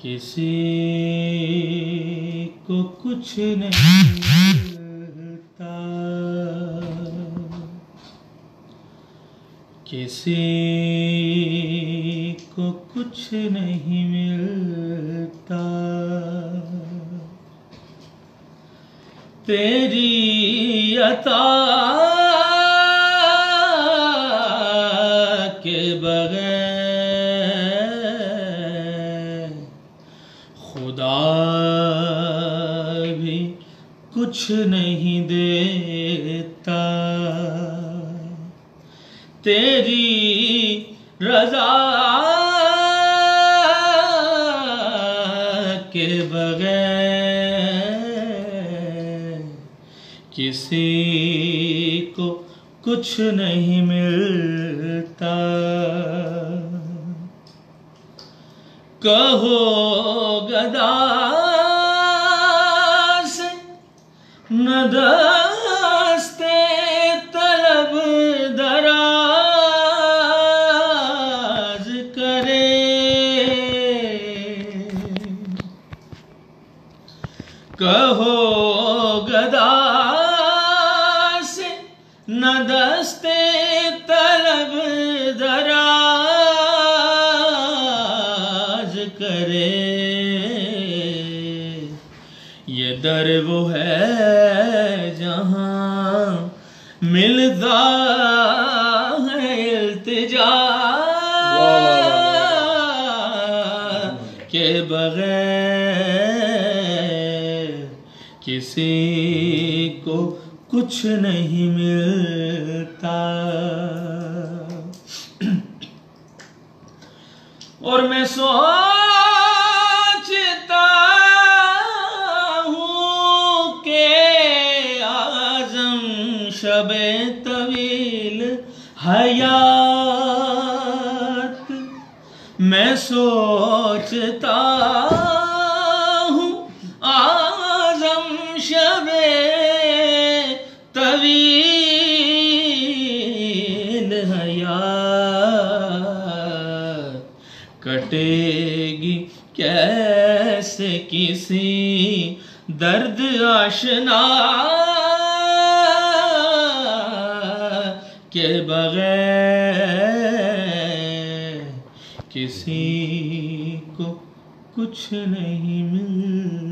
किसी को कुछ नहीं मिलता, किसी को कुछ नहीं मिलता, तेरी अता के बगैर खुदा भी कुछ नहीं देता, तेरी रज़ा के बगैर किसी को कुछ नहीं मिलता। कहो गदा से न दस्ते तलब दराज करे, कहो गदा से न दस्ते तलब दराज करे, ये दर वो है जहाँ मिलता है इल्तिजा के बगैर किसी को कुछ नहीं मिलता। और मैं सोचता हूँ कि आज़म शबे तवील हयात, मैं सोचता हूँ आज़म शबे तवील हयात कटेगी कैसे किसी दर्द आशना के बगैर किसी को कुछ नहीं मिलता।